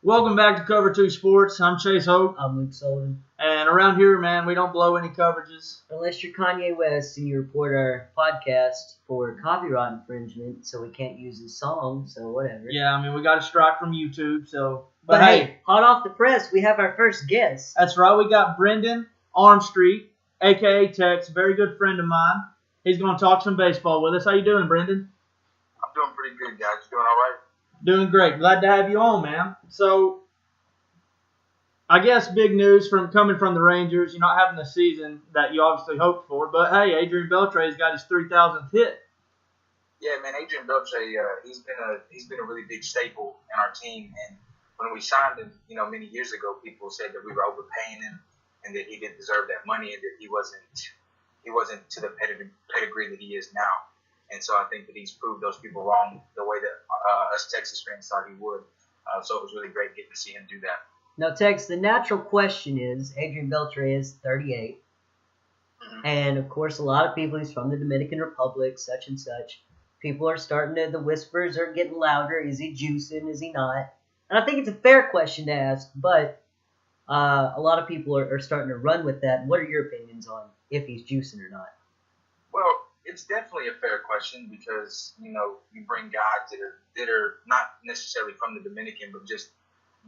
Welcome back to Cover 2 Sports. I'm Chase Hope. I'm Luke Sullivan. And around here, man, we don't blow any coverages. Unless you're Kanye West and you report our podcast for copyright infringement, so we can't use his song, so whatever. Yeah, I mean, we got a strike from YouTube, so. But hey, hot off the press, we have our first guest. That's right. We got Brendan Armstreet, a.k.a. Tex, very good friend of mine. He's going to talk some baseball with us. How you doing, Brendan? I'm doing pretty good, guys. You doing all right? Doing great. Glad to have you on, man. So, I guess big news coming from the Rangers. You're not having the season that you obviously hoped for. But, hey, Adrian Beltre's got his 3,000th hit. Yeah, man, Adrian Beltre, he's been a really big staple in our team. And when we signed him, many years ago, people said that we were overpaying him and that he didn't deserve that money and that he wasn't to the pedigree that he is now. And so I think that he's proved those people wrong the way that us Texas fans thought he would. So it was really great getting to see him do that. Now, Tex, the natural question is, Adrian Beltre is 38. Mm-hmm. And, of course, a lot of people, he's from the Dominican Republic, such and such. People are the whispers are getting louder. Is he juicing? Is he not? And I think it's a fair question to ask, but a lot of people are starting to run with that. What are your opinions on if he's juicing or not? Well, it's definitely a fair question because, you bring guys that are not necessarily from the Dominican, but just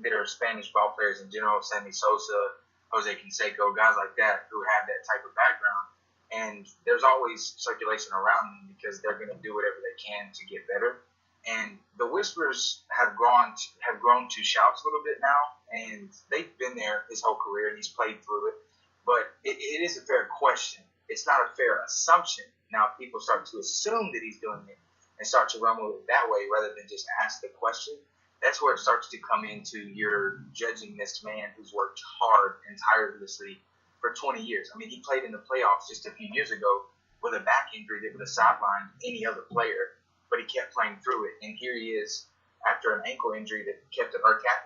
that are Spanish ball players in general, Sammy Sosa, Jose Canseco, guys like that who have that type of background. And there's always circulation around them because they're going to do whatever they can to get better. And the whispers have grown to shouts a little bit now, and they've been there his whole career, and he's played through it. But it is a fair question. It's not a fair assumption. Now, if people start to assume that he's doing it and start to run with it that way rather than just ask the question, that's where it starts to come into your judging this man who's worked hard and tirelessly for 20 years. I mean, he played in the playoffs just a few years ago with a back injury that would have sidelined any other player, but he kept playing through it. And here he is after an ankle injury calf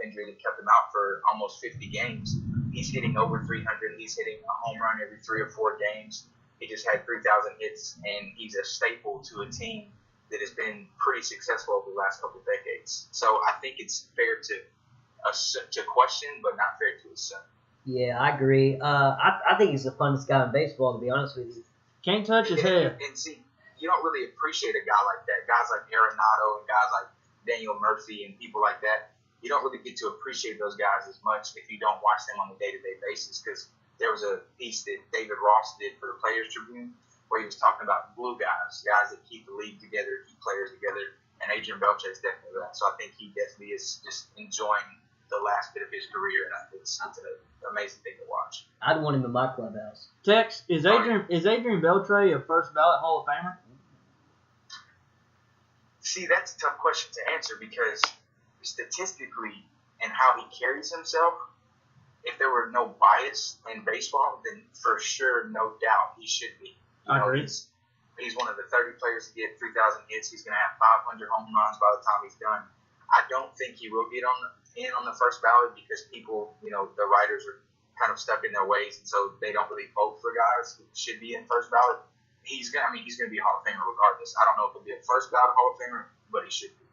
injury that kept him out for almost 50 games. He's hitting over 300. He's hitting a home run every 3 or 4 games. He just had 3,000 hits, and he's a staple to a team that has been pretty successful over the last couple of decades. So I think it's fair to question, but not fair to assume. Yeah, I agree. I think he's the funnest guy in baseball, to be honest with you. Can't touch his head. And see, you don't really appreciate a guy like that. Guys like Arenado and guys like Daniel Murphy and people like that, you don't really get to appreciate those guys as much if you don't watch them on a day-to-day basis. Because there was a piece that David Ross did for the Players Tribune where he was talking about glue guys that keep the league together, keep players together, and Adrian Beltre is definitely that. So I think he definitely is just enjoying the last bit of his career, and it's an amazing thing to watch. I'd want him in my clubhouse. Tex, is Adrian Beltre a first ballot Hall of Famer? See, that's a tough question to answer because statistically and how he carries himself, if there were no bias in baseball, then for sure, no doubt, he should be. I agree. He's one of the 30 players to get 3,000 hits. He's going to have 500 home runs by the time he's done. I don't think he will get in on the first ballot because people, the writers are kind of stuck in their ways, and so they don't really vote for guys who should be in first ballot. He's going to be a Hall of Famer regardless. I don't know if he'll be a first ballot Hall of Famer, but he should be.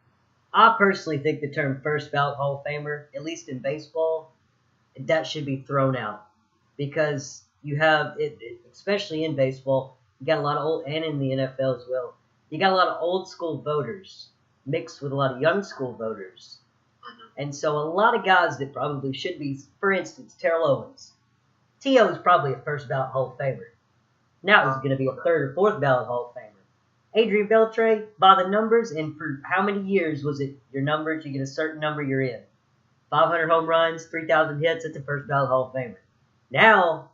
I personally think the term first ballot Hall of Famer, at least in baseball, that should be thrown out because you have it, especially in baseball. You got a lot of old, and in the NFL as well. You got a lot of old school voters mixed with a lot of young school voters. And so a lot of guys that probably should be, for instance, Terrell Owens. T.O. is probably a first ballot Hall of Famer. Now he's going to be a third or fourth ballot Hall of Famer. Adrian Beltre, by the numbers, and for how many years was it your numbers? You get a certain number, you're in. 500 home runs, 3,000 hits, that's a first ballot Hall of Famer. Now,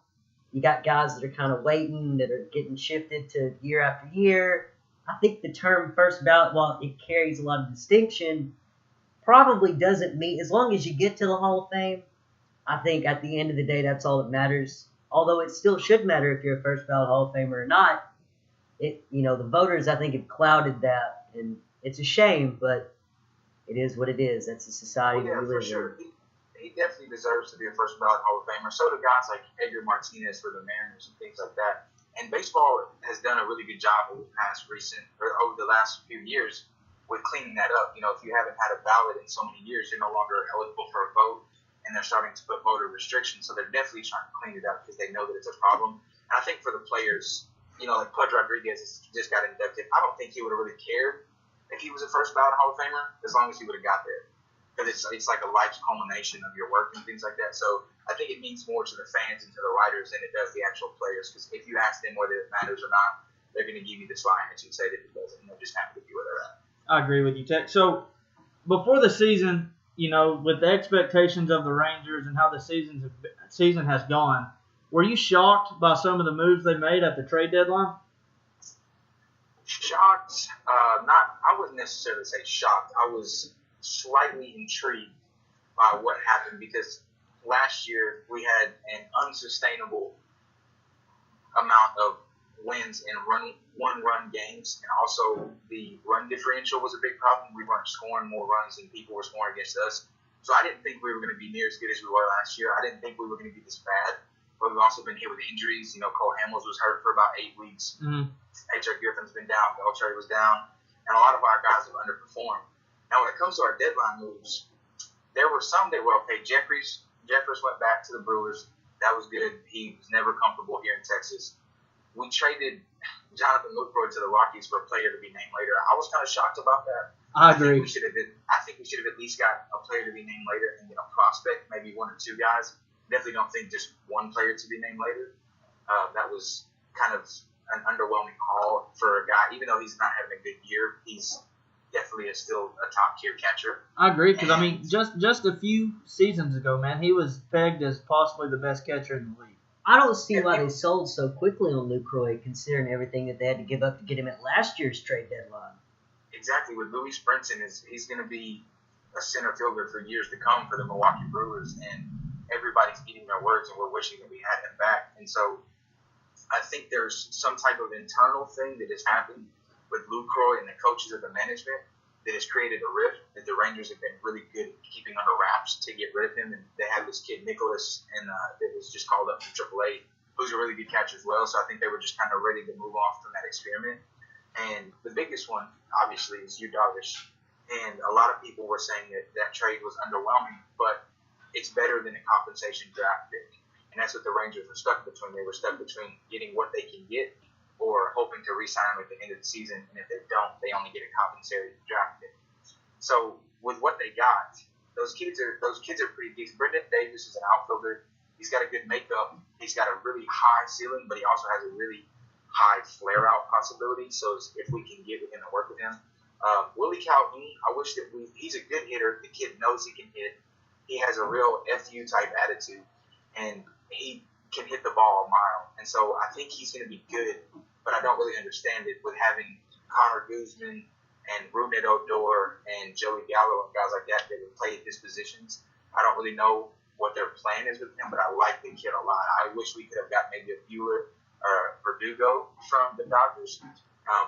you got guys that are kind of waiting, that are getting shifted to year after year. I think the term first ballot, while it carries a lot of distinction, probably doesn't mean, as long as you get to the Hall of Fame, I think at the end of the day, that's all that matters. Although it still should matter if you're a first ballot Hall of Famer or not. The voters, I think, have clouded that, and it's a shame, but it is what it is. That's the society we live in. For sure. He definitely deserves to be a first ballot Hall of Famer. So do guys like Edgar Martinez for the Mariners and things like that. And baseball has done a really good job over the last few years with cleaning that up. If you haven't had a ballot in so many years, you're no longer eligible for a vote, and they're starting to put voter restrictions. So they're definitely trying to clean it up because they know that it's a problem. And I think for the players, like Pudge Rodriguez just got inducted. I don't think he would have really cared if he was a first ballot Hall of Famer, as long as he would have got there. Because it's like a life culmination of your work and things like that. So I think it means more to the fans and to the writers than it does the actual players. Because if you ask them whether it matters or not, they're going to give you this line that you say that it doesn't. And they're just happy to be where they're at. I agree with you, Tech. So before the season, with the expectations of the Rangers and how the season has gone, were you shocked by some of the moves they made at the trade deadline? Shocked, I wouldn't necessarily say shocked. I was slightly intrigued by what happened because last year we had an unsustainable amount of wins in one-run games, and also the run differential was a big problem. We weren't scoring more runs than people were scoring against us. So I didn't think we were going to be near as good as we were last year. I didn't think we were going to be this bad. But we've also been hit with injuries. Cole Hamels was hurt for about 8 weeks. Mm-hmm. H.R. Griffin's been down. Beltre was down. And a lot of our guys have underperformed. Now, when it comes to our deadline moves, there were some that were okay. Jeffers went back to the Brewers. That was good. He was never comfortable here in Texas. We traded Jonathan Lucroy to the Rockies for a player to be named later. I was kind of shocked about that. I agree. I think we should have at least got a player to be named later and then a prospect, maybe 1 or 2 guys. Definitely don't think just one player to be named later. That was kind of an underwhelming haul for a guy. Even though he's not having a good year, he's definitely still a top-tier catcher. I agree, because, just a few seasons ago, man, he was pegged as possibly the best catcher in the league. I don't see why they sold so quickly on Lucroy, considering everything that they had to give up to get him at last year's trade deadline. Exactly. With Louis Brinson, he's going to be a center fielder for years to come for the Milwaukee Brewers, and everybody's eating their words, and we're wishing that we had him back. And so I think there's some type of internal thing that has happened with Lucroy and the coaches of the management that has created a rift that the Rangers have been really good at keeping under wraps to get rid of him. And they have this kid, Nicholas, and that was just called up from AAA, who's a really good catcher as well. So I think they were just kind of ready to move off from that experiment. And the biggest one, obviously, is Yu Darvish. And a lot of people were saying that trade was underwhelming, but it's better than a compensation draft pick. And that's what the Rangers were stuck between. They were stuck between getting what they can get or hoping to re-sign him at the end of the season. And if they don't, they only get a compensated draft pick. So with what they got, those kids are pretty decent. Brendan Davis is an outfielder. He's got a good makeup. He's got a really high ceiling, but he also has a really high flare-out possibility. So if we can get with him and work with him. Willie Calhoun, I wish that he's a good hitter. The kid knows he can hit. He has a real FU type attitude, and he can hit the ball a mile. And so I think he's going to be good, but I don't really understand it with having Connor Guzman and Rougned Odor and Joey Gallo and guys like that would play at his positions. I don't really know what their plan is with him, but I like the kid a lot. I wish we could have got maybe a Bueller or Verdugo from the Dodgers.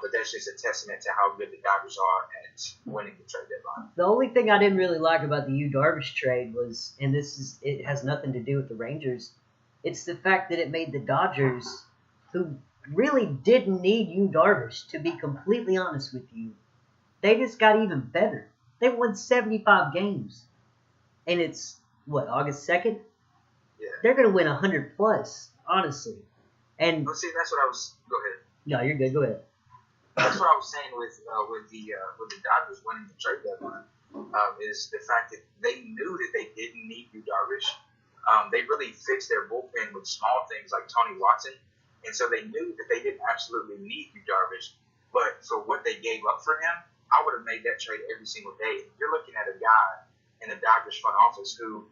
But that's just a testament to how good the Dodgers are at winning the trade deadline. The only thing I didn't really like about the Yu Darvish trade was, and it has nothing to do with the Rangers, it's the fact that it made the Dodgers, who really didn't need Yu Darvish, to be completely honest with you, they just got even better. They won 75 games. And it's, August 2nd? Yeah. They're going to win 100 plus, honestly. And Well, see, that's what I was. Go ahead. No, you're good. Go ahead. That's what I was saying with the Dodgers winning the trade deadline is the fact that they knew that they didn't need Yu Darvish. They really fixed their bullpen with small things like Tony Watson, and so they knew that they didn't absolutely need Yu Darvish. But for what they gave up for him, I would have made that trade every single day. You're looking at a guy in the Dodgers front office who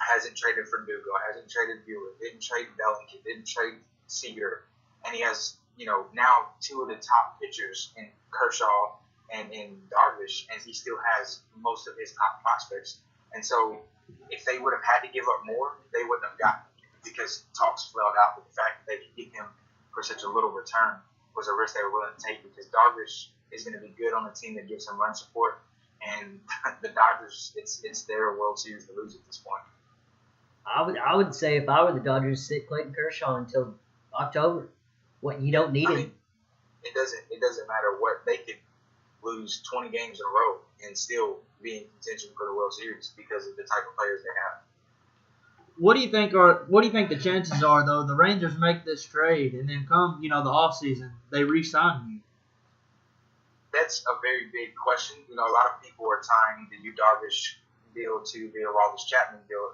hasn't traded Verdugo, hasn't traded Bueller, didn't trade Bellinger, didn't trade Seager, and he has now 2 of the top pitchers in Kershaw and in Darvish, and he still has most of his top prospects. And so if they would have had to give up more, they wouldn't have gotten him because talks flowed out with the fact that they could get him for such a little return was a risk they were willing to take because Darvish is going to be good on a team that gives him run support, and the Dodgers, it's their World Series to lose at this point. I would say if I were the Dodgers, sit Clayton Kershaw until October. You don't need him. It doesn't matter what they could. lose 20 games in a row and still be in contention for the World Series because of the type of players they have. What do you think the chances are though the Rangers make this trade and then come the offseason they re-sign you? That's a very big question. A lot of people are tying the Yu Darvish deal to the Aroldis Chapman deal.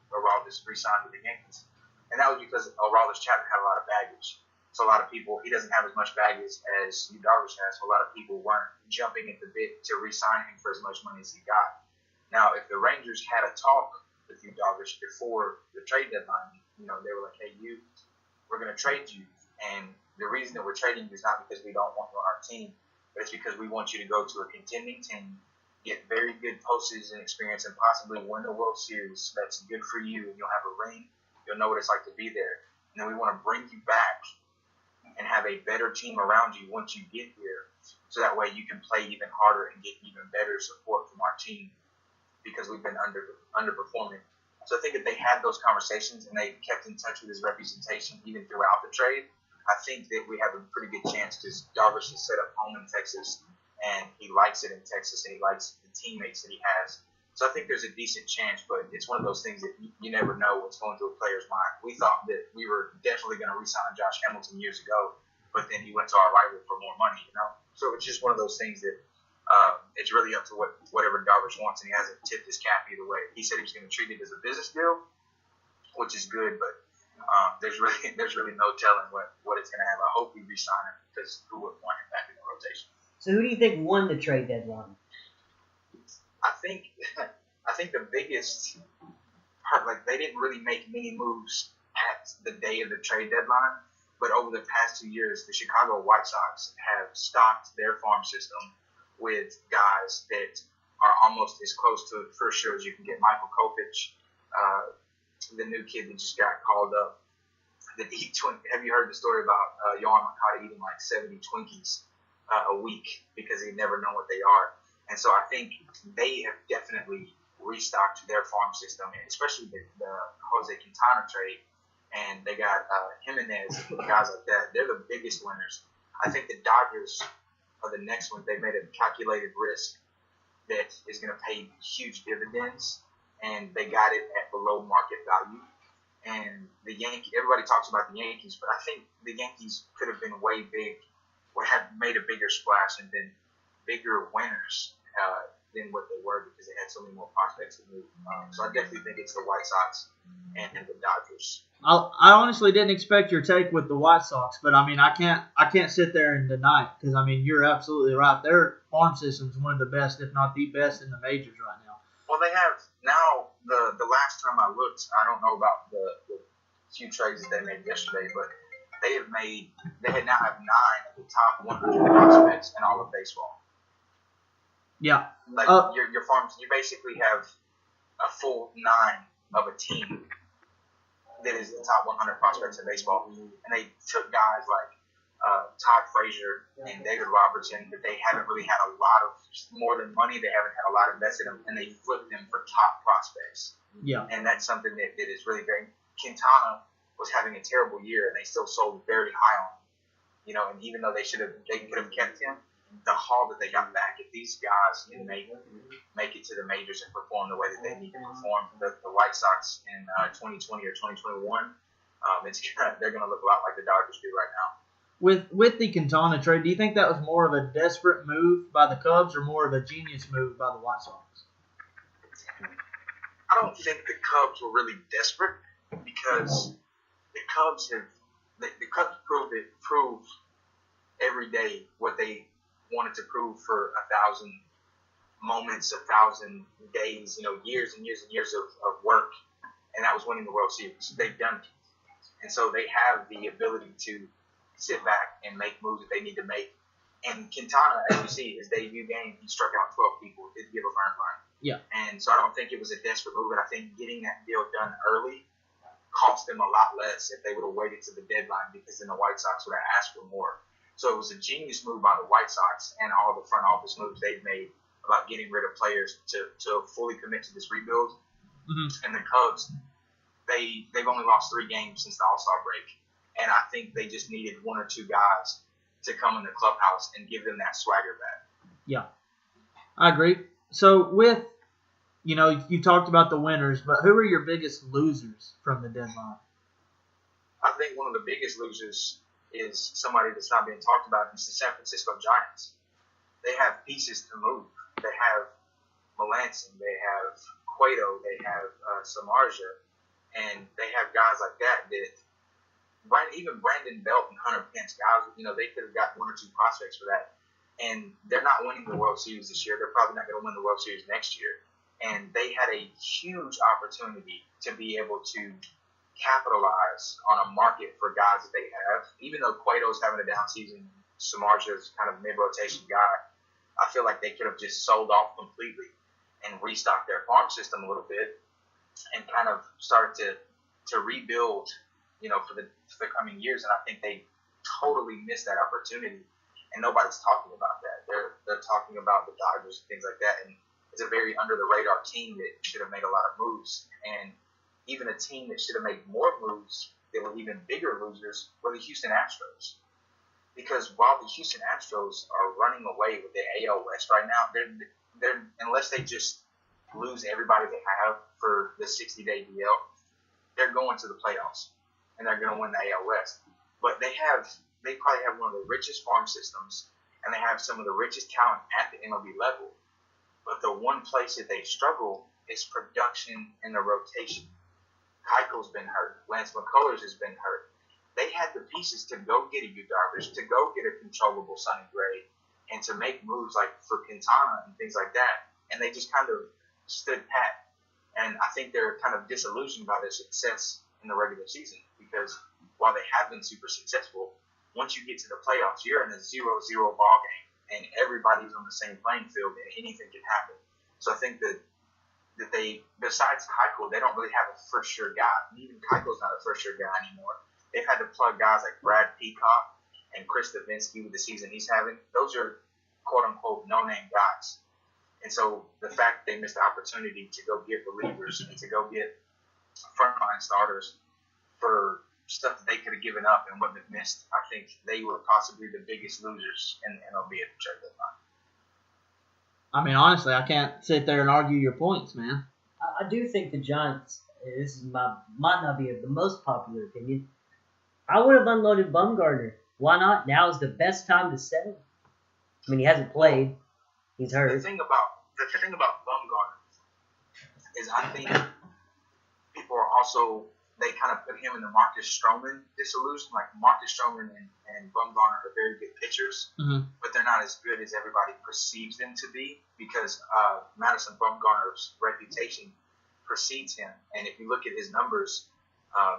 Aroldis re-signed with the Yankees, and that was because Aroldis Chapman had a lot of baggage. So a lot of people, he doesn't have as much baggage as Yu Darvish has. So a lot of people weren't jumping at the bit to re-sign him for as much money as he got. Now, if the Rangers had a talk with Yu Darvish before the trade deadline, they were like, "Hey, we're going to trade you, and the reason that we're trading you is not because we don't want you on our team. But it's because we want you to go to a contending team, get very good postseason experience, and possibly win the World Series. That's good for you, and you'll have a ring. You'll know what it's like to be there. And then we want to bring you back and have a better team around you once you get here, so that way you can play even harder and get even better support from our team because we've been underperforming." So I think if they had those conversations and they kept in touch with his representation even throughout the trade, I think that we have a pretty good chance because Darvish is set up home in Texas, and he likes it in Texas, and he likes the teammates that he has. So I think there's a decent chance, but it's one of those things that you never know what's going through a player's mind. We thought that we were definitely going to re-sign Josh Hamilton years ago, but then he went to our rival for more money, So it's just one of those things that it's really up to whatever Darvish wants, and he hasn't tipped his cap either way. He said he was going to treat it as a business deal, which is good, but there's really no telling what it's going to have. I hope we re-sign him because who wouldn't want him back in the rotation? So who do you think won the trade deadline? I think the biggest part, they didn't really make many moves at the day of the trade deadline, but over the past 2 years, the Chicago White Sox have stocked their farm system with guys that are almost as close to for sure as you can get. Michael Kopech, the new kid that just got called up. Have you heard the story about Yohan Moncada eating like 70 Twinkies a week because he'd never known what they are? And so I think they have definitely restocked their farm system, especially the Jose Quintana trade. And they got Jimenez and guys like that. They're the biggest winners. I think the Dodgers are the next one. They made a calculated risk that is going to pay huge dividends, and they got it at below market value. And the Yankees, everybody talks about the Yankees, but I think the Yankees could have been way big or have made a bigger splash and been bigger winners than what they were because they had so many more prospects to move. So I definitely think it's the White Sox and the Dodgers. I honestly didn't expect your take with the White Sox, but I can't sit there and deny it because you're absolutely right. Their farm system is one of the best, if not the best, in the majors right now. Well, they have now. The last time I looked, I don't know about the few trades that they made yesterday, but they now have 9 of the top 100 prospects in all of baseball. Yeah. Your farms, you basically have a full 9 of a team that is the top 100 prospects in baseball. And they took guys like Todd Frazier and David Robertson, but they haven't really had a lot of more than money. They haven't had a lot invested in them, and they flipped them for top prospects. Yeah. And that's something that is really very. Quintana was having a terrible year, and they still sold very high on him. And even though they could have kept him, the haul that they got back, if these guys can make it to the majors and perform the way that they need to perform, the White Sox in 2020 or 2021, they're going to look a lot like the Dodgers do right now. With the Quintana trade, do you think that was more of a desperate move by the Cubs or more of a genius move by the White Sox? I don't think the Cubs were really desperate because the Cubs prove every day what they wanted to prove for 1,000 moments, 1,000 days, years and years and years of work, and that was winning the World Series. They've done it. And so they have the ability to sit back and make moves that they need to make. And Quintana, as you see, his debut game, he struck out 12 people, didn't give a earned run. Yeah. And so I don't think it was a desperate move, but I think getting that deal done early cost them a lot less if they would have waited to the deadline because then the White Sox would have asked for more. So it was a genius move by the White Sox and all the front office moves they've made about getting rid of players to fully commit to this rebuild. Mm-hmm. And the Cubs, they've only lost 3 games since the All-Star break. And I think they just needed 1 or 2 guys to come in the clubhouse and give them that swagger back. Yeah, I agree. So with you talked about the winners, but who are your biggest losers from the deadline? I think one of the biggest losers is somebody that's not being talked about. It's the San Francisco Giants. They have pieces to move. They have Melanson, they have Cueto, they have Samardzija, and they have guys like that even Brandon Belt and Hunter Pence, guys, they could have got one or two prospects for that. And they're not winning the World Series this year. They're probably not going to win the World Series next year. And they had a huge opportunity to be able to capitalize on a market for guys that they have. Even though Cueto's having a down season, Samardzija's kind of mid-rotation guy, I feel like they could have just sold off completely and restocked their farm system a little bit and kind of started to rebuild, for the coming years. And I think they totally missed that opportunity, and nobody's talking about that. They're talking about the Dodgers and things like that, and it's a very under the radar team that should have made a lot of moves. And even a team that should have made more moves that were even bigger losers were the Houston Astros. Because while the Houston Astros are running away with the AL West right now, they're unless they just lose everybody they have for the 60-day DL, they're going to the playoffs and they're going to win the AL West. But they probably have one of the richest farm systems, and they have some of the richest talent at the MLB level. But the one place that they struggle is production and the rotation. Keuchel's been hurt. Lance McCullers has been hurt. They had the pieces to go get a Yu Darvish, to go get a controllable Sonny Gray, and to make moves like for Quintana and things like that. And they just kind of stood pat. And I think they're kind of disillusioned by their success in the regular season, because while they have been super successful, once you get to the playoffs, you're in a 0-0 ball game, and everybody's on the same playing field, and anything can happen. So I think that they, besides Keuchel, they don't really have a for sure guy. And even Keuchel's not a for sure guy anymore. They've had to plug guys like Brad Peacock and Chris Davinsky with the season he's having. Those are quote-unquote no-name guys. And so the fact that they missed the opportunity to go get relievers and to go get frontline starters for stuff that they could have given up and wouldn't have missed, I think they were possibly the biggest losers in the MLB at the trade deadline. I mean, honestly, I can't sit there and argue your points, man. I do think the Giants, this is might not be the most popular opinion, I would have unloaded Bumgarner. Why not? Now is the best time to sell him. I mean, he hasn't played. He's hurt. The thing about Bumgarner is I think people are also, they kind of put him in the Marcus Stroman disillusion. Like Marcus Stroman and Bumgarner are very good pitchers, but they're not as good as everybody perceives them to be, because Madison Bumgarner's reputation precedes him. And if you look at his numbers,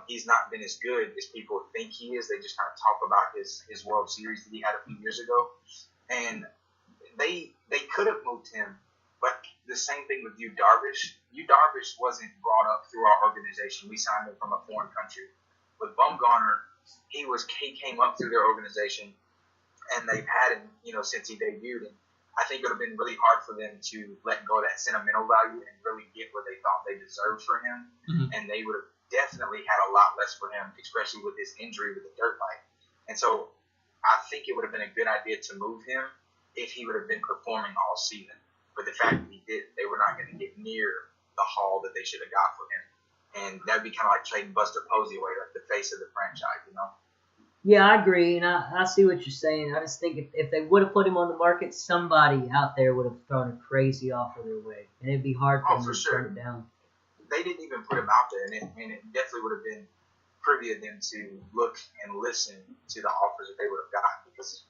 he's not been as good as people think he is. They just kind of talk about his World Series that he had a few years ago. And they could have moved him, but the same thing with Yu Darvish. Yu Darvish wasn't brought up through our organization. We signed him from a foreign country. With Bumgarner, he came up through their organization, and they've had him, since he debuted. And I think it would have been really hard for them to let go of that sentimental value and really get what they thought they deserved for him. And they would have definitely had a lot less for him, especially with his injury with the dirt bike. And so I think it would have been a good idea to move him if he would have been performing all season. But the fact that he did, they were not going to get near the haul that they should have got for him. And that would be kind of like trading Buster Posey away, like the face of the franchise, Yeah, I agree, and I see what you're saying. I just think if they would have put him on the market, somebody out there would have thrown a crazy offer their way, and it'd be hard for them to turn it down. They didn't even put him out there, and it definitely would have been privy of them to look and listen to the offers that they would have gotten, because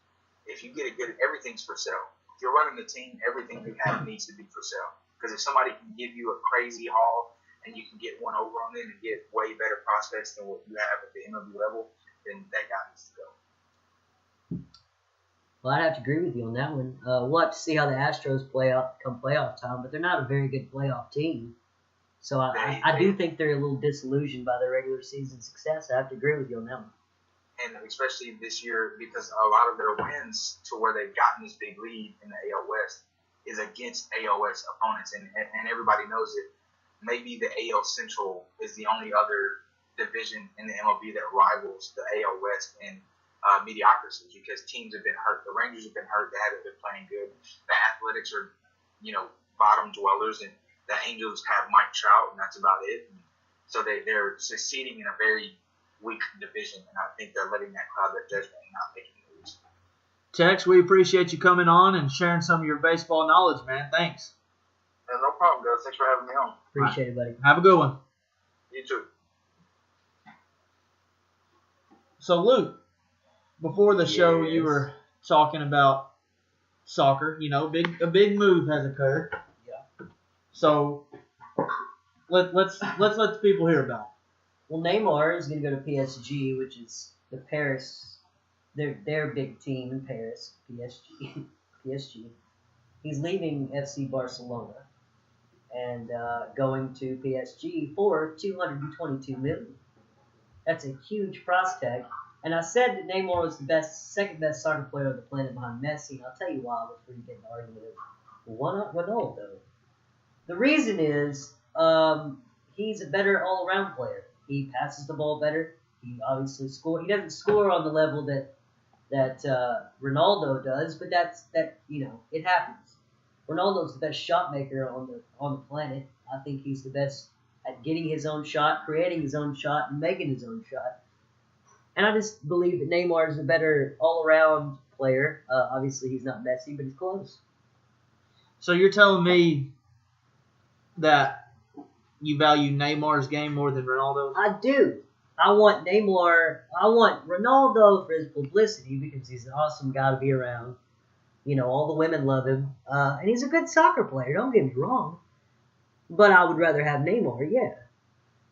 if you get everything's for sale. If you're running the team, everything you have needs to be for sale. Because if somebody can give you a crazy haul and you can get one over on them and get way better prospects than what you have at the MLB level, then that guy needs to go. Well, I'd have to agree with you on that one. We'll have to see how the Astros play out come playoff time, but they're not a very good playoff team. So I do think they're a little disillusioned by their regular season success. I have to agree with you on that one. And especially this year, because a lot of their wins to where they've gotten this big lead in the AL West is against AL West opponents. And everybody knows it. Maybe the AL Central is the only other division in the MLB that rivals the AL West in mediocrity because teams have been hurt. The Rangers have been hurt. They haven't been playing good. The Athletics are, bottom dwellers, and the Angels have Mike Trout, and that's about it. And so they're succeeding in a very weak division, and I think they're letting that cloud their judgment and not making moves. Tex, we appreciate you coming on and sharing some of your baseball knowledge, man. Thanks. Yeah, no problem, guys. Thanks for having me on. Appreciate it, buddy. Have a good one. You too. So, Luke, before the show, you were talking about soccer. A big move has occurred. Yeah. So, let's let the people hear about it. Well, Neymar is going to go to PSG, which is the Paris, their big team in Paris, PSG. He's leaving FC Barcelona and going to PSG for $222 million. That's a huge prospect. And I said that Neymar was the second best soccer player on the planet behind Messi. And I'll tell you why before you get in the argument of, well, why not Ronaldo? The reason is he's a better all-around player. He passes the ball better. He obviously scores. He doesn't score on the level that Ronaldo does, but it happens. Ronaldo's the best shot maker on the planet. I think he's the best at getting his own shot, creating his own shot, and making his own shot. And I just believe that Neymar is a better all-around player. Obviously, he's not Messi, but he's close. So you're telling me that you value Neymar's game more than Ronaldo's? I do. I want Ronaldo for his publicity because he's an awesome guy to be around. All the women love him. And he's a good soccer player, don't get me wrong. But I would rather have Neymar, yeah.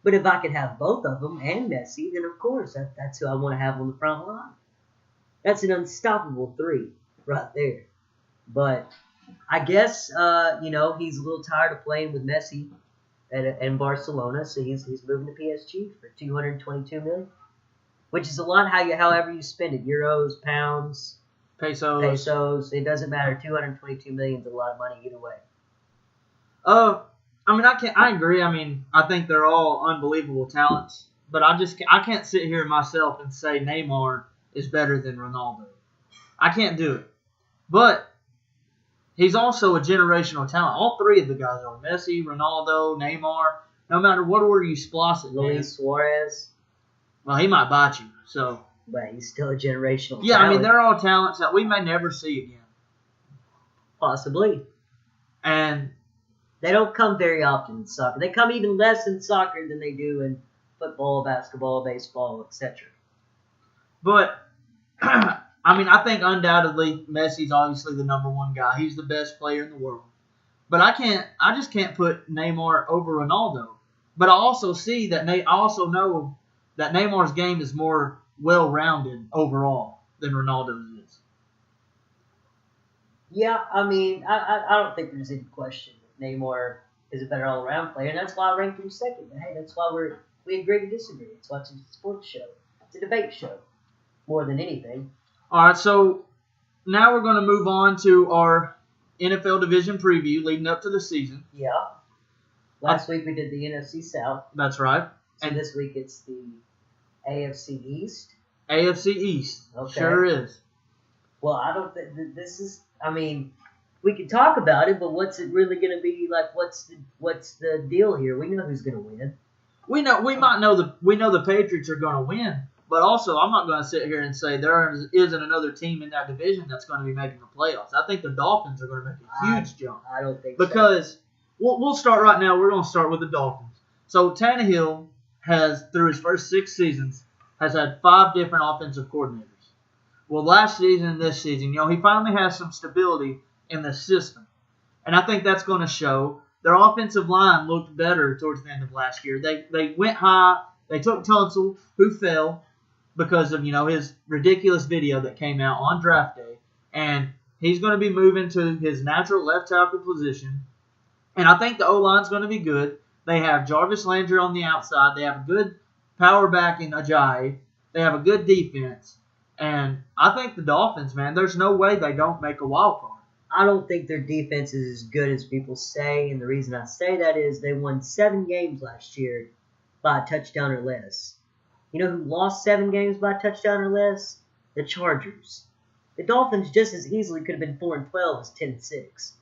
But if I could have both of them and Messi, then of course that's who I want to have on the front line. That's an unstoppable three right there. But I guess, he's a little tired of playing with Messi in Barcelona, so he's moving to PSG for $222 million, which is a lot. However you spend it, euros, pounds, pesos, it doesn't matter. $222 million is a lot of money either way. I agree. I think they're all unbelievable talents, but I can't sit here myself and say Neymar is better than Ronaldo. I can't do it. But he's also a generational talent. All three of the guys are Messi, Ronaldo, Neymar. No matter what order you splice it, Luis Suarez. Well, he might bite you. So, but he's still a generational talent. Yeah, they're all talents that we may never see again. Possibly. And they don't come very often in soccer. They come even less in soccer than they do in football, basketball, baseball, etc. But, I think undoubtedly Messi's obviously the number one guy. He's the best player in the world. But I just can't put Neymar over Ronaldo. But I also know that Neymar's game is more well-rounded overall than Ronaldo's is. Yeah, I don't think there's any question that Neymar is a better all-around player, and that's why I ranked him second. But hey, that's why we agree to disagree. It's watching a sports show. It's a debate show, more than anything. All right, so now we're going to move on to our NFL division preview leading up to the season. Yeah. Last week we did the NFC South. That's right. So this week it's the AFC East. AFC East. Okay. Sure is. Well, I don't think this is. We can talk about it, but what's it really going to be like? What's the deal here? We know who's going to win. We know the Patriots are going to win, but also I'm not going to sit here and say there isn't another team in that division that's going to be making the playoffs. I think the Dolphins are going to make a huge jump. I don't think because we'll start right now. We're going to start with the Dolphins. So Tannehill has, through his first 6 seasons, has had 5 different offensive coordinators. Well, last season and this season, he finally has some stability in the system. And I think that's going to show. Their offensive line looked better towards the end of last year. They went high. They took Tunsil, who fell because of, his ridiculous video that came out on draft day. And he's going to be moving to his natural left tackle position. And I think the O-line's going to be good. They have Jarvis Landry on the outside. They have a good power back in Ajayi. They have a good defense. And I think the Dolphins, man, there's no way they don't make a wild card. I don't think their defense is as good as people say, and the reason I say that is they won 7 games last year by a touchdown or less. You know who lost 7 games by a touchdown or less? the Chargers. The Dolphins just as easily could have been 4-12 as 10-6.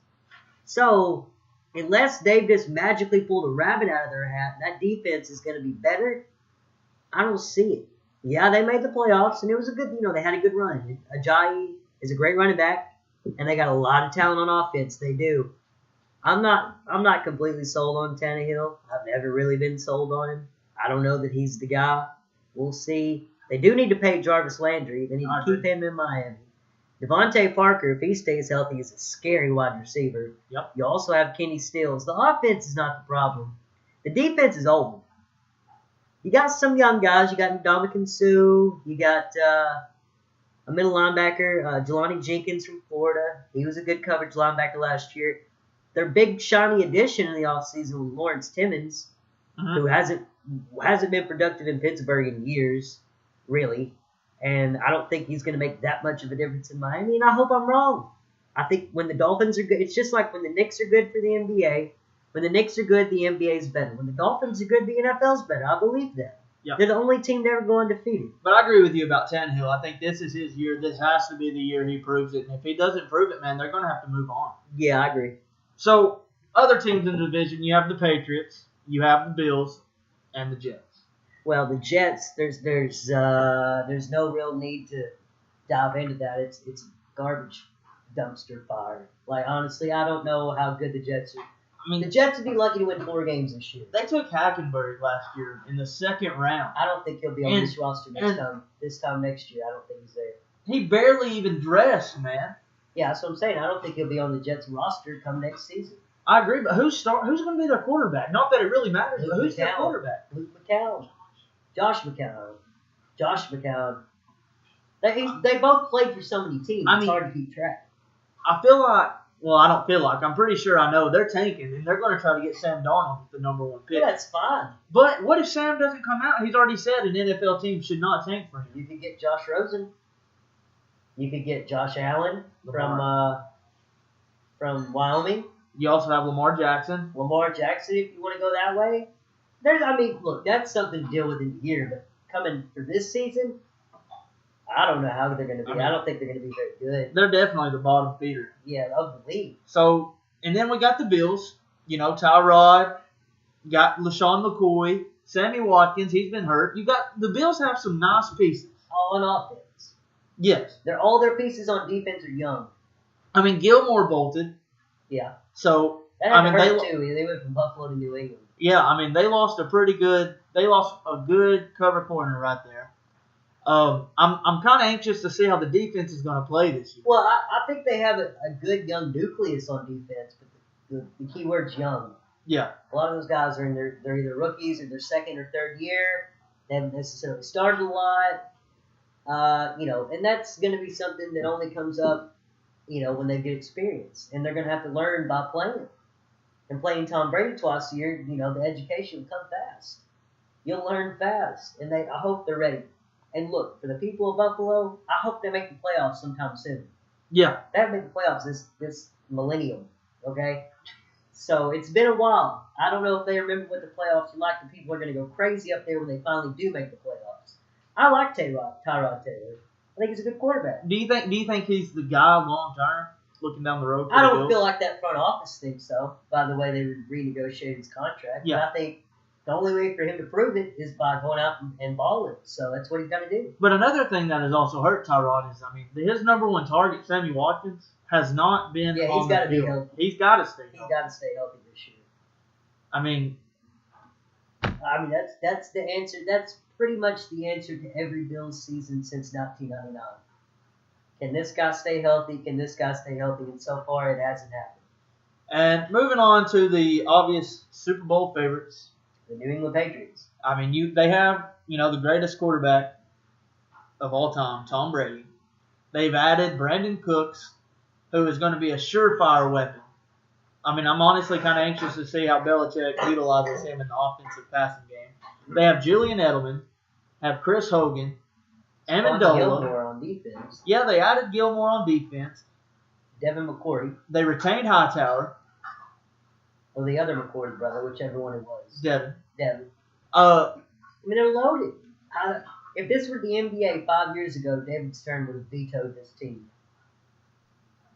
So, unless they've just magically pulled a rabbit out of their hat, that defense is going to be better. I don't see it. Yeah, they made the playoffs, and it was a good, they had a good run. Ajayi is a great running back, and they got a lot of talent on offense. They do. I'm not completely sold on Tannehill. I've never really been sold on him. I don't know that he's the guy. We'll see. They do need to pay Jarvis Landry. They need to keep him in Miami. Devontae Parker, if he stays healthy, is a scary wide receiver. Yep. You also have Kenny Stills. The offense is not the problem. The defense is old. You got some young guys. You got Ndamukong Suh. You got a middle linebacker, Jelani Jenkins from Florida. He was a good coverage linebacker last year. Their big shiny addition in the offseason was Lawrence Timmons, who hasn't been productive in Pittsburgh in years, really. And I don't think he's going to make that much of a difference in Miami, and I hope I'm wrong. I think when the Dolphins are good, it's just like when the Knicks are good for the NBA. When the Knicks are good, the NBA is better. When the Dolphins are good, the NFL's better. I believe that. Yeah. They're the only team to ever go undefeated. But I agree with you about Tannehill. I think this is his year. This has to be the year he proves it. And if he doesn't prove it, man, they're going to have to move on. Yeah, I agree. So, other teams in the division, you have the Patriots, you have the Bills, and the Jets. Well, the Jets, there's no real need to dive into that. It's garbage dumpster fire. Like, honestly, I don't know how good the Jets are. I mean, the Jets would be lucky to win 4 games this year. They took Hackenberg last year in the second round. I don't think he'll be on this roster this time next year. I don't think he's there. He barely even dressed, man. Yeah, that's what I'm saying. I don't think he'll be on the Jets roster come next season. I agree, but who's going to be their quarterback? Not that it really matters, but who's their quarterback? Luke McCown. Josh McCown. They both played for so many teams. It's hard to keep track. I feel like, well, I don't feel like, I'm pretty sure I know they're tanking, and they're going to try to get Sam Darnold with the number 1 pick. Yeah, that's fine. But what if Sam doesn't come out? He's already said an NFL team should not tank for him. You could get Josh Rosen. You could get Josh Allen from Wyoming. You also have Lamar Jackson. If you want to go that way. Look, that's something to deal with in a year, but coming for this season, I don't know how they're going to be. I don't think they're going to be very good. They're definitely the bottom feeder. Yeah, of the league. So, and then we got the Bills. Tyrod, got LaShawn McCoy, Sammy Watkins. He's been hurt. The Bills have some nice pieces. All on offense. Yes. All their pieces on defense are young. Gilmore bolted. Yeah. So, that hurt too. They went from Buffalo to New England. Yeah, they lost a good cover corner right there. I'm kind of anxious to see how the defense is going to play this year. Well, I think they have a good young nucleus on defense, but the key word's young. Yeah. A lot of those guys are they're either rookies or their second or third year. They haven't necessarily started a lot. And that's going to be something that only comes up, when they get experience. And they're going to have to learn by playing. And playing Tom Brady twice a year, the education will come fast. You'll learn fast. And I hope they're ready. And look, for the people of Buffalo, I hope they make the playoffs sometime soon. Yeah. They haven't made the playoffs this millennium, okay? So it's been a while. I don't know if they remember what the playoffs are like, and people are going to go crazy up there when they finally do make the playoffs. I like Tyrod Taylor. I think he's a good quarterback. Do you think he's the guy long term, looking down the road? I don't feel like that front office thinks so. By the way, they renegotiated his contract. Yeah. But I think the only way for him to prove it is by going out and balling. So that's what he's got to do. But another thing that has also hurt Tyrod is, his number 1 target, Sammy Watkins, has not been on the field. Be healthy. He's got to stay healthy. He's got to stay healthy this year. That's the answer. That's pretty much the answer to every Bills season since 1999. Can this guy stay healthy? Can this guy stay healthy? And so far, it hasn't happened. And moving on to the obvious Super Bowl favorites. The New England Patriots. They have, the greatest quarterback of all time, Tom Brady. They've added Brandon Cooks, who is going to be a surefire weapon. I'm honestly kind of anxious to see how Belichick utilizes him in the offensive passing game. They have Julian Edelman, have Chris Hogan, Amendola. Gilmore on defense. Yeah, they added Gilmore on defense. Devin McCourty. They retained Hightower. Or the other McCourty brother, whichever one it was. Devin. They're loaded. If this were the NBA 5 years ago, David Stern would have vetoed this team.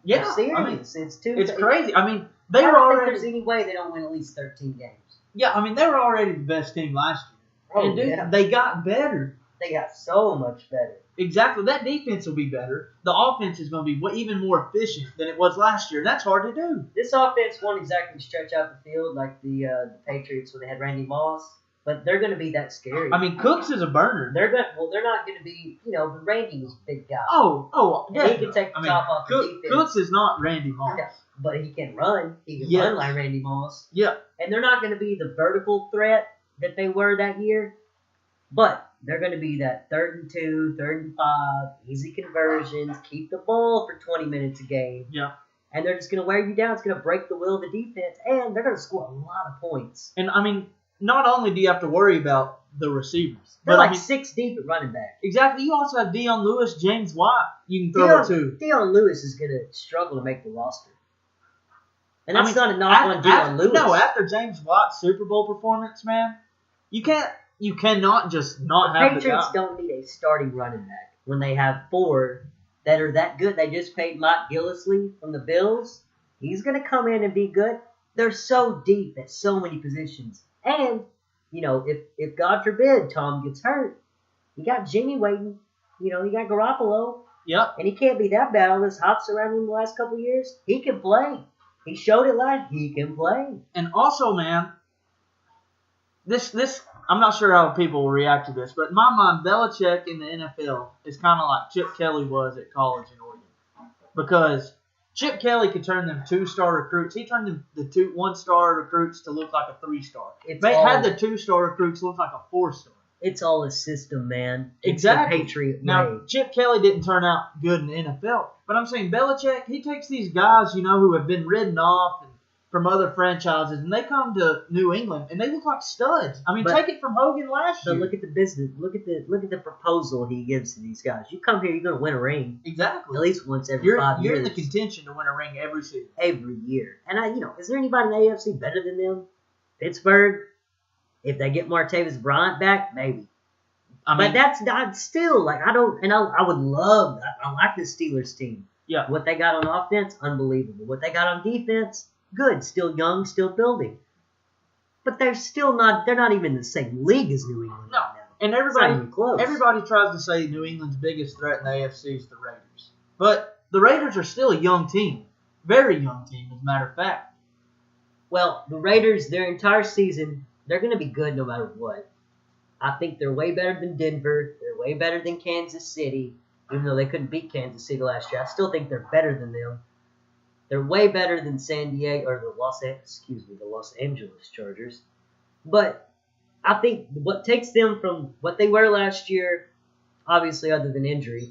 Yeah, I'm serious. I mean, It's crazy. I mean, I they were don't think already. there's any way they don't win at least 13 games. Yeah, I mean, they were already the best team last year. Oh, And dude, yeah. they got better. They got so much better. Exactly. That defense will be better. The offense is going to be even more efficient than it was last year. That's hard to do. This offense won't exactly stretch out the field like the Patriots when they had Randy Moss, but they're going to be that scary. I mean, Cooks is a burner. They're not going to be, but Randy was a big guy. Oh, And yeah. he can take the top off the defense. Cooks is not Randy Moss. Yeah, but he can run. He can Yes. run like Randy Moss. Yeah. And they're not going to be the vertical threat that they were that year, but they're going to be that 3rd and 2, 3rd and 5, easy conversions, keep the ball for 20 minutes a game. Yeah. And they're just going to wear you down. It's going to break the will of the defense, and they're going to score a lot of points. And, I mean, not only do you have to worry about the receivers, They're but like I mean, 6 deep at running back. exactly. You also have Deion Lewis, James White. You can throw it to. Deion Lewis is going to struggle to make the roster. And I that's mean, not a knock on Deion Lewis. No, after James White's Super Bowl performance, man, you cannot just not The have Patriots the guy. don't need a starting running back when they have 4 that are that good. They just paid Mike Gillislee from the Bills. He's going to come in and be good. They're so deep at so many positions. And, if God forbid Tom gets hurt, you got Jimmy waiting. You got Garoppolo. Yep. And he can't be that bad on this hops around him the last couple of years. He can play. He showed it last. He can play. And also, man, this I'm not sure how people will react to this, but in my mind, Belichick in the NFL is kind of like Chip Kelly was at college in Oregon, because Chip Kelly could turn them 2-star recruits. He turned them the 1-star recruits to look like a 3-star. They had the 2-star recruits look like a 4-star. It's all a system, man. It's Exactly. the Patriot Now, way. Chip Kelly didn't turn out good in the NFL, but I'm saying Belichick, he takes these guys, who have been ridden off from other franchises, and they come to New England, and they look like studs. I mean, But- take it from Hogan last But year. look at the business. Look at the proposal he gives to these guys. You come here, you're gonna win a ring Exactly. at least once every You're 5 years. in the contention to win a ring every season. Every year. And is there anybody in the AFC better than them? Pittsburgh. If they get Martavis Bryant back, maybe. But that's not still like I don't. And I would love. I like the Steelers team. Yeah. What they got on offense, unbelievable. What they got on defense, good. Still young, still building. But they're still not. They're not even in the same league as New England No. right now. And It's not even close. everybody tries to say New England's biggest threat in the AFC is the Raiders. But the Raiders are still a young team. Very young team, as a matter of fact. Well, the Raiders, their entire season, they're going to be good no matter what. I think they're way better than Denver. They're way better than Kansas City, even though they couldn't beat Kansas City last year. I still think they're better than them. They're way better than San Diego or the Los Angeles Chargers. But I think what takes them from what they were last year, obviously other than injury,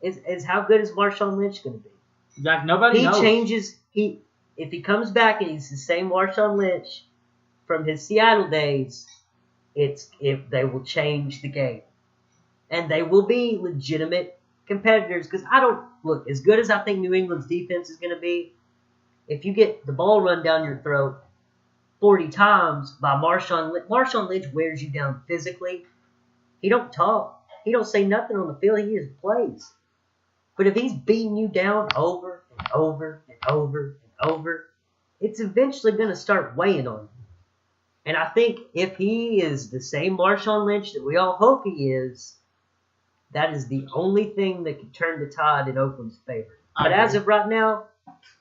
is how good is Marshawn Lynch going to be? Like nobody knows. He changes. If he comes back and he's the same Marshawn Lynch from his Seattle days, if they will change the game, and they will be legitimate competitors. Because I don't look as good as I think New England's defense is going to be. If you get the ball run down your throat 40 times by Marshawn Lynch wears you down physically. He don't talk. He don't say nothing on the field. He just plays. But if he's beating you down over and over and over and over, it's eventually going to start weighing on you. And I think if he is the same Marshawn Lynch that we all hope he is, that is the only thing that can turn the tide in Oakland's favor. But as of right now,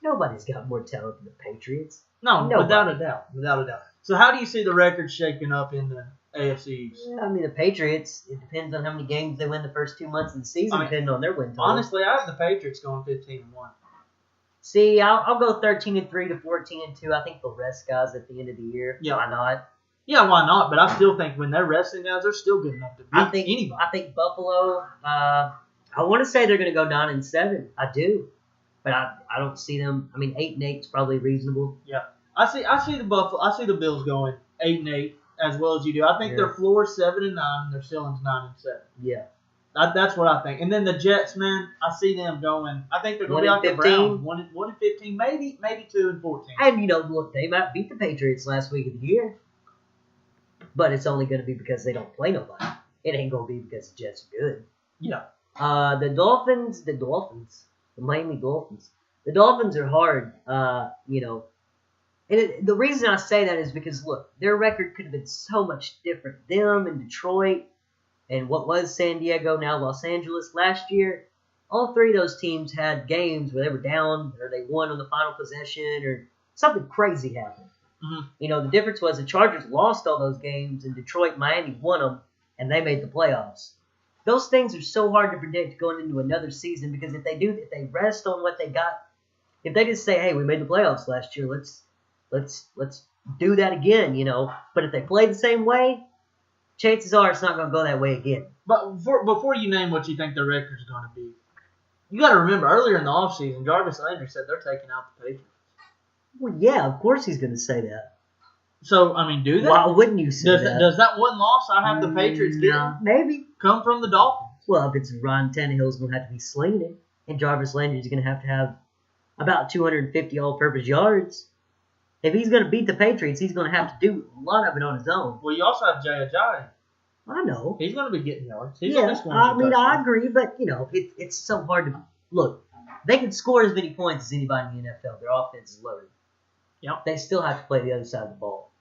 nobody's got more talent than the Patriots. No, Nobody. without a doubt. Without a doubt. So how do you see the record shaping up in the AFC East? Yeah, I mean, the Patriots, it depends on how many games they win the first 2 months of the season, depending on their win total. Honestly, I have the Patriots going 15-1. See, I'll go 13-3 to 14-2. I think they'll rest guys at the end of the year. Yeah. Why not? Yeah, why not? But I still think when they're resting guys, they're still good enough to beat anybody. I think Buffalo. I want to say they're going to go 9-7. I do, but I don't see them. I mean, 8-8 is probably reasonable. Yeah, I see the Buffalo. I see the Bills going 8-8 as well as you do. I think their floor is 7-9, and their ceiling's 9-7. Yeah, that's what I think. And then the Jets, man, I see them going. I think they're going to be like the Browns, 1-15, maybe 2-14. And look, they might beat the Patriots last week of the year, but it's only going to be because they don't play nobody. it ain't gonna be because the Jets are good. Yeah. The Dolphins, the Miami Dolphins. The Dolphins are hard, And the reason I say that is because, look, their record could have been so much different. Them and Detroit and what was San Diego, now Los Angeles, last year, all three of those teams had games where they were down or they won on the final possession or something crazy happened. Mm-hmm. The difference was the Chargers lost all those games and Detroit, Miami won them, and they made the playoffs. Those things are so hard to predict going into another season because if they rest on what they got, if they just say, hey, we made the playoffs last year, let's do that again, But if they play the same way, chances are it's not going to go that way again. But before you name what you think the record's going to be, you got to remember earlier in the offseason, Jarvis Landry said they're taking out the Patriots. Well, yeah, of course he's going to say that. So, do that? Why wouldn't you say that? Does that one loss I have the Patriots getting maybe come from the Dolphins? Well, if it's Ryan Tannehill's going to have to be slinging it, and Jarvis Landry's going to have about 250 all-purpose yards. If he's going to beat the Patriots, he's going to have to do a lot of it on his own. Well, you also have Jay Ajayi. I know. He's going to be getting yards. I agree, but, it's so hard to – look, they can score as many points as anybody in the NFL. Their offense is loaded. Yep. They still have to play the other side of the ball.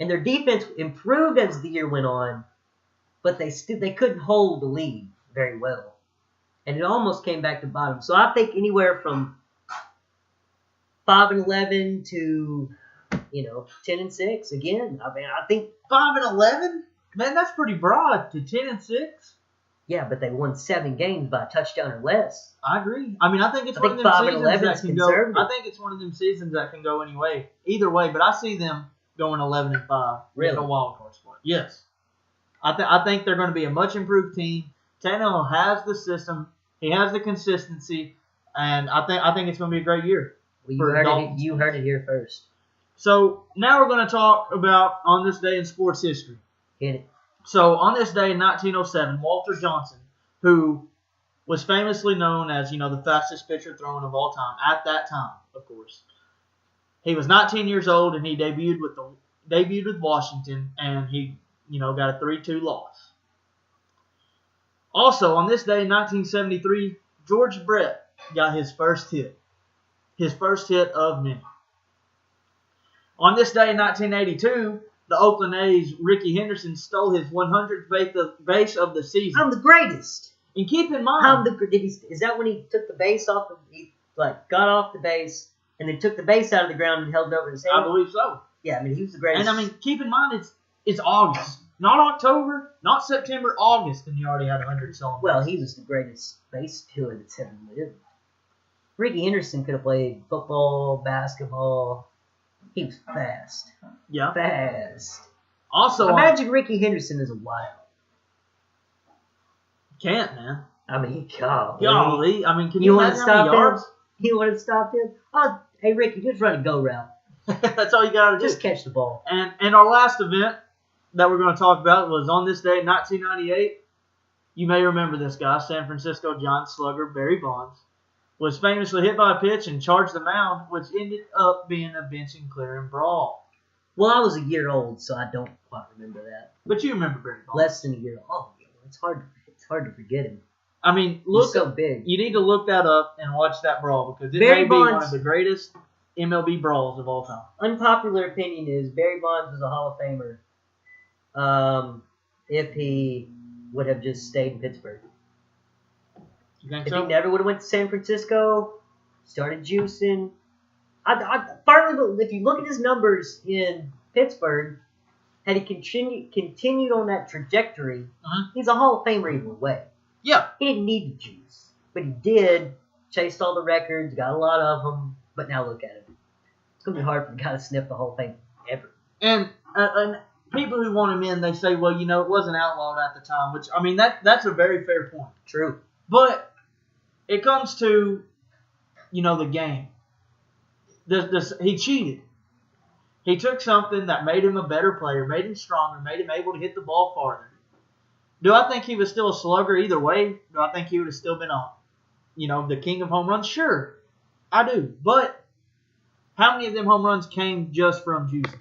And their defense improved as the year went on, but they couldn't hold the lead very well. And it almost came back to bottom. So I think anywhere from 5-11 to 10-6 again. I think 5-11. Man, that's pretty broad to 10-6. Yeah, but they won 7 games by a touchdown or less. I agree. I think it's one of them seasons that can go. I think it's one of them seasons that can go either way. But I see them going 11-5. Really? In a wild card spot. Yes. I think they're going to be a much improved team. Tannehill has the system. He has the consistency, and I think it's going to be a great year. Well, you heard it here first. So now we're going to talk about on this day in sports history. Hit it. So on this day in 1907, Walter Johnson, who was famously known as the fastest pitcher thrown of all time at that time, of course. He was 19 years old and he debuted with Washington, and he got a 3-2 loss. Also, on this day in 1973, George Brett got his first hit. His first hit of many. On this day in 1982, the Oakland A's, Ricky Henderson, stole his 100th base of the season. I'm the greatest. And keep in mind... is that when he took the base off? He got off the base and then took the base out of the ground and held it over his head? I believe so. Yeah, he was the greatest. And keep in mind, it's August. Not October, not September, August, and he already had 100 stolen. Well, he was the greatest base stealer that's ever lived. Ricky Henderson could have played football, basketball. He was fast. Yeah. Fast. Also, imagine Ricky Henderson as a wild. Can't, man. Golly. Can you want to stop him? You want to stop him? Oh, hey, Ricky, just run a go route. That's all you got to do. Just catch the ball. And our last event that we're going to talk about was on this day, 1998. You may remember this guy, San Francisco Giants slugger Barry Bonds, was famously hit by a pitch and charged the mound, which ended up being a bench and clearing brawl. Well, I was a year old, so I don't quite remember that. But you remember Barry Bonds. Less than a year old. Oh, it's hard to forget him. Look, he's so big. You need to look that up and watch that brawl because it may be one of the greatest MLB brawls of all time. Unpopular opinion is Barry Bonds was a Hall of Famer if he would have just stayed in Pittsburgh. You think if so? he never would have went to San Francisco, started juicing. Partly, if you look at his numbers in Pittsburgh, had he continued on that trajectory, he's a Hall of Famer either way. Yeah. He didn't need the juice, but he did. Chased all the records, got a lot of them, but now look at him. It's going to be hard for the guy to sniff the Hall of Fame ever. And people who want him in, they say, well, it wasn't outlawed at the time, which, that's a very fair point. True. But it comes to, the game. He cheated. He took something that made him a better player, made him stronger, made him able to hit the ball farther. Do I think he was still a slugger either way? Do I think he would have still been the king of home runs? Sure, I do. But how many of them home runs came just from juicing?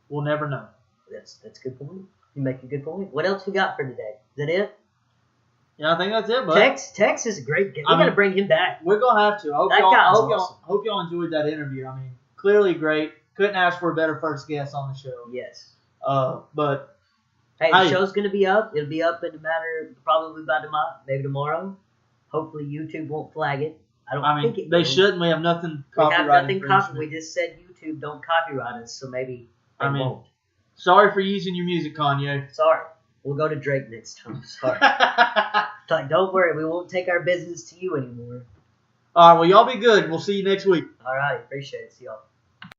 We'll never know. That's a good point. You make a good point. What else we got for today? Is that it? Yeah, I think that's it, bud. Tex is a great guy. We got to bring him back. We're going to have to. That guy's awesome. Hope y'all enjoyed that interview. I mean, clearly great. Couldn't ask for a better first guest on the show. Yes. But hey, the show's going to be up. It'll be up in a matter probably by tomorrow, maybe tomorrow. Hopefully YouTube won't flag it. I think it they will. shouldn't. We have nothing copyrighted. We have nothing copyrighted. We just said YouTube don't copyright us, so maybe they won't. Sorry for using your music, Kanye. Sorry. We'll go to Drake next time. Sorry. Like, don't worry. We won't take our business to you anymore. All right. Well, y'all be good. We'll see you next week. All right. Appreciate it. See y'all.